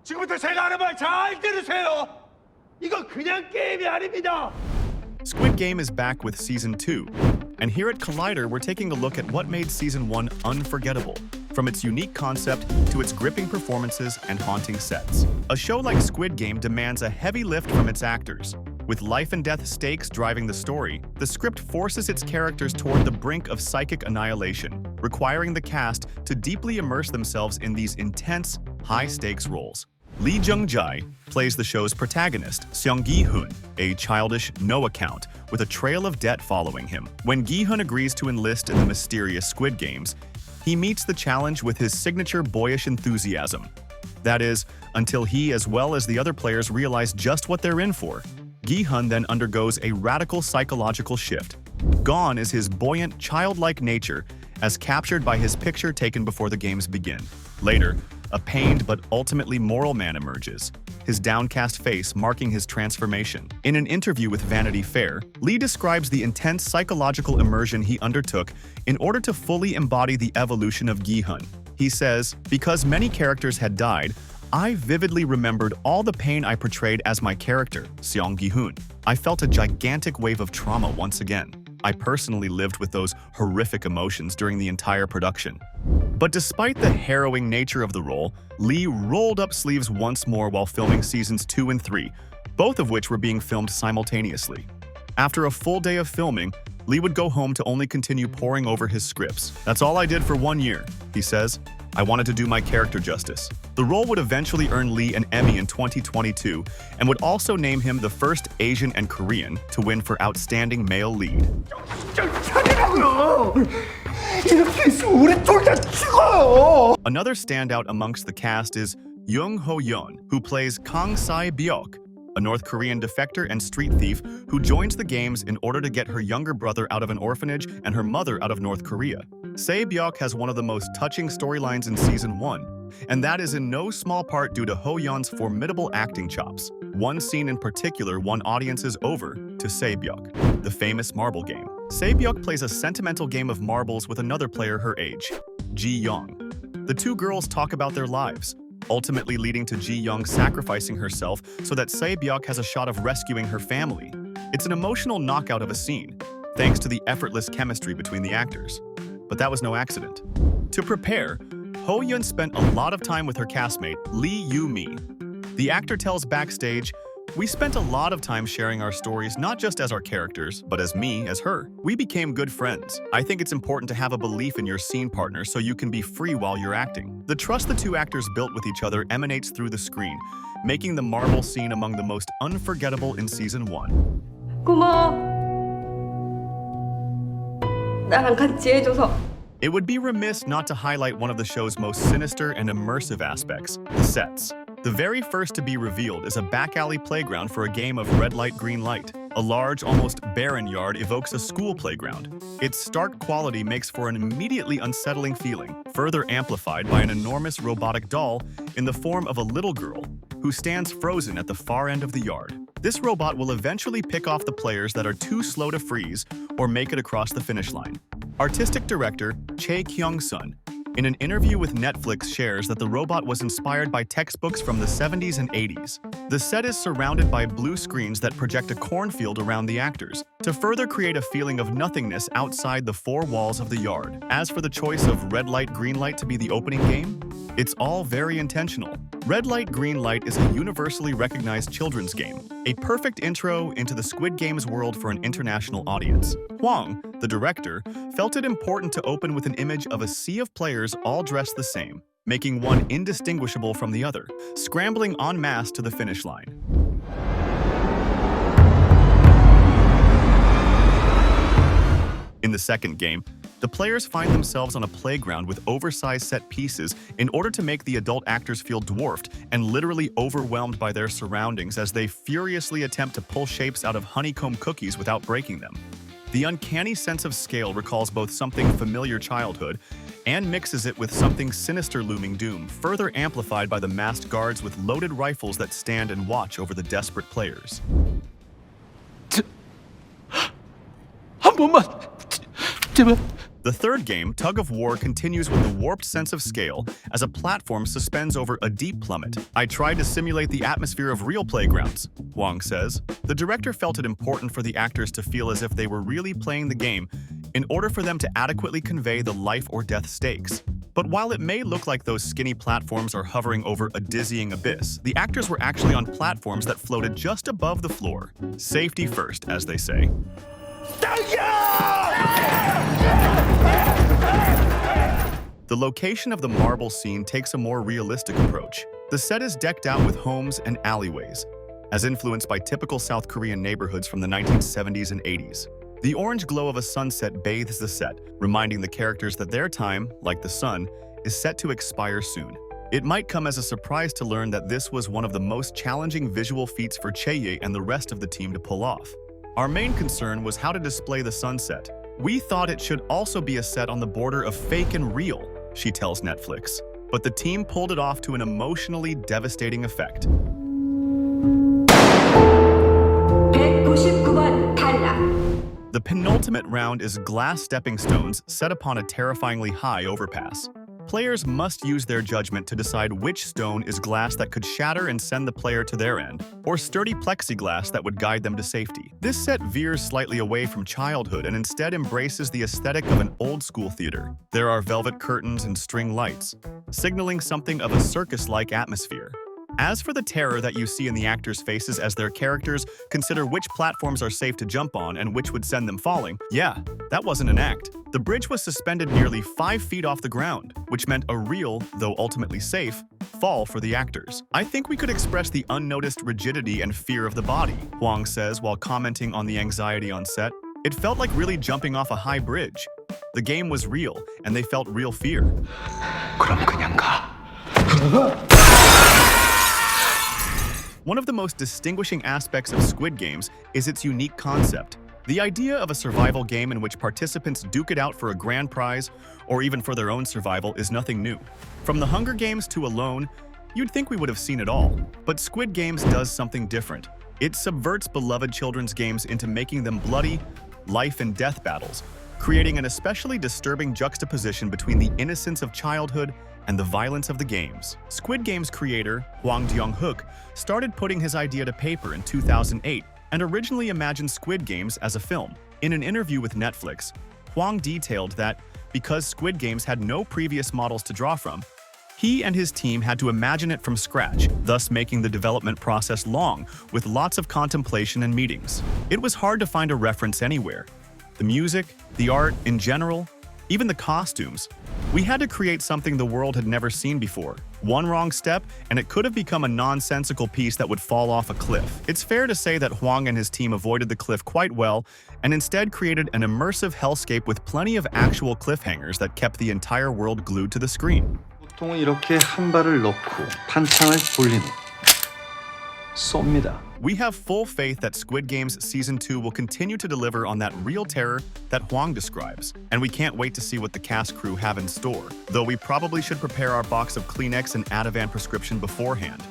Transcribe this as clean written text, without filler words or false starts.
지금부터 제가 하는 말 잘 들으세요. 이거 그냥 게임이 아닙니다. Squid Game is back with Season 2, and here at Collider we're taking a look at what made Season 1 unforgettable, from its unique concept to its gripping performances and haunting sets. A show like Squid Game demands a heavy lift from its actors. With life and death stakes driving the story, the script forces its characters toward the brink of psychic annihilation, requiring the cast to deeply immerse themselves in these intense, high-stakes roles. Lee Jung-jae plays the show's protagonist, Seong Gi-hun, a childish no-account with a trail of debt following him. When Gi-hun agrees to enlist in the mysterious Squid Games, he meets the challenge with his signature boyish enthusiasm. That is, until he as well as the other players realize just what they're in for. Gi-hun then undergoes a radical psychological shift. Gone is his buoyant, childlike nature, as captured by his picture taken before the games begin. Later, a pained but ultimately moral man emerges, his downcast face marking his transformation. In an interview with Vanity Fair, Lee describes the intense psychological immersion he undertook in order to fully embody the evolution of Gi-hun. He says, "Because many characters had died, I vividly remembered all the pain I portrayed as my character, Seong Gi-hun. I felt a gigantic wave of trauma once again. I personally lived with those horrific emotions during the entire production." But despite the harrowing nature of the role, Lee rolled up sleeves once more while filming Seasons 2 and 3, both of which were being filmed simultaneously. After a full day of filming, Lee would go home to only continue poring over his scripts. "That's all I did for 1 year," he says. "I wanted to do my character justice." The role would eventually earn Lee an Emmy in 2022 and would also name him the first Asian and Korean to win for Outstanding Male Lead. Another standout amongst the cast is Young Ho-yeon, who plays Kang Sae-byok, a North Korean defector and street thief who joins the games in order to get her younger brother out of an orphanage and her mother out of North Korea. Sae-byok has one of the most touching storylines in Season 1, and that is in no small part due to Ho-yeon's formidable acting chops. One scene in particular won audiences over to Sae-byok, the famous marble game. Sae-byok plays a sentimental game of marbles with another player her age, Ji-young. The two girls talk about their lives, ultimately leading to Ji-young sacrificing herself so that Sae-byok has a shot of rescuing her family. It's an emotional knockout of a scene, thanks to the effortless chemistry between the actors. But that was no accident. To prepare, Ho-yeon spent a lot of time with her castmate, Lee Yu-mi. The actor tells backstage, "We spent a lot of time sharing our stories not just as our characters, but as me, as her. We became good friends. I think it's important to have a belief in your scene partner so you can be free while you're acting." The trust the two actors built with each other emanates through the screen, making the marble scene among the most unforgettable in Season 1. 고마워. 나랑 같이 해줘서. It would be remiss not to highlight one of the show's most sinister and immersive aspects, the sets. The very first to be revealed is a back alley playground for a game of red light, green light. A large, almost barren yard evokes a school playground. Its stark quality makes for an immediately unsettling feeling, further amplified by an enormous robotic doll in the form of a little girl who stands frozen at the far end of the yard. This robot will eventually pick off the players that are too slow to freeze or make it across the finish line. Artistic director Chae Kyung-sun, in an interview with Netflix, shares that the robot was inspired by textbooks from the 70s and 80s. The set is surrounded by blue screens that project a cornfield around the actors, to further create a feeling of nothingness outside the four walls of the yard. As for the choice of red light, green light to be the opening game, it's all very intentional. Red light, green light is a universally recognized children's game, a perfect intro into the Squid Game's world for an international audience. Hwang, the director, felt it important to open with an image of a sea of players all dressed the same, making one indistinguishable from the other, scrambling en masse to the finish line. In the second game, the players find themselves on a playground with oversized set pieces in order to make the adult actors feel dwarfed and literally overwhelmed by their surroundings as they furiously attempt to pull shapes out of honeycomb cookies without breaking them. The uncanny sense of scale recalls both something familiar childhood and mixes it with something sinister looming doom, further amplified by the masked guards with loaded rifles that stand and watch over the desperate players. 한 번만 제발. The The third game, Tug of War, continues with a warped sense of scale as a platform suspends over a deep plummet. I tried to simulate the atmosphere of real playgrounds, Huang says. The director felt it important for the actors to feel as if they were really playing the game in order for them to adequately convey the life or death stakes. But while it may look like those skinny platforms are hovering over a dizzying abyss, the actors were actually on platforms that floated just above the floor. Safety first, as they say. The location of the marble scene takes a more realistic approach. The set is decked out with homes and alleyways, as influenced by typical South Korean neighborhoods from the 1970s and 80s. The orange glow of a sunset bathes the set, reminding the characters that their time, like the sun, is set to expire soon. It might come as a surprise to learn that this was one of the most challenging visual feats for Chae and the rest of the team to pull off. Our main concern was how to display the sunset. We thought it should also be a set on the border of fake and real, she tells Netflix. But the team pulled it off to an emotionally devastating effect. 199번 탈락. The penultimate round is glass stepping stones set upon a terrifyingly high overpass. Players must use their judgment to decide which stone is glass that could shatter and send the player to their end, or sturdy plexiglass that would guide them to safety. This set veers slightly away from childhood and instead embraces the aesthetic of an old-school theater. There are velvet curtains and string lights, signaling something of a circus-like atmosphere. As for the terror that you see in the actors' faces as their characters consider which platforms are safe to jump on and which would send them falling, yeah, that wasn't an act. The bridge was suspended nearly 5 feet off the ground, which meant a real, though ultimately safe, fall for the actors. I think we could express the unnoticed rigidity and fear of the body, Huang says while commenting on the anxiety on set. It felt like really jumping off a high bridge. The game was real, and they felt real fear. 그럼 그냥 가. One of the most distinguishing aspects of Squid Games is its unique concept. The idea of a survival game in which participants duke it out for a grand prize, or even for their own survival, is nothing new. From the Hunger Games to Alone, you'd think we would have seen it all. But Squid Games does something different. It subverts beloved children's games into making them bloody, life and death battles, creating an especially disturbing juxtaposition between the innocence of childhood and the violence of the games. Squid Game's creator, Hwang Jung-hook, started putting his idea to paper in 2008 and originally imagined Squid Games as a film. In an interview with Netflix, Hwang detailed that because Squid Games had no previous models to draw from, he and his team had to imagine it from scratch, thus making the development process long, with lots of contemplation and meetings. It was hard to find a reference anywhere. The music, the art in general, even the costumes. We had to create something the world had never seen before. One wrong step, and it could have become a nonsensical piece that would fall off a cliff. It's fair to say that Hwang and his team avoided the cliff quite well and instead created an immersive hellscape with plenty of actual cliffhangers that kept the entire world glued to the screen. 보통은 이렇게 한 발을 넣고 판창을 돌리는 쏩니다. We have full faith that Squid Games Season 2 will continue to deliver on that real terror that Hwang describes, and we can't wait to see what the cast crew have in store, though we probably should prepare our box of Kleenex and Ativan prescription beforehand.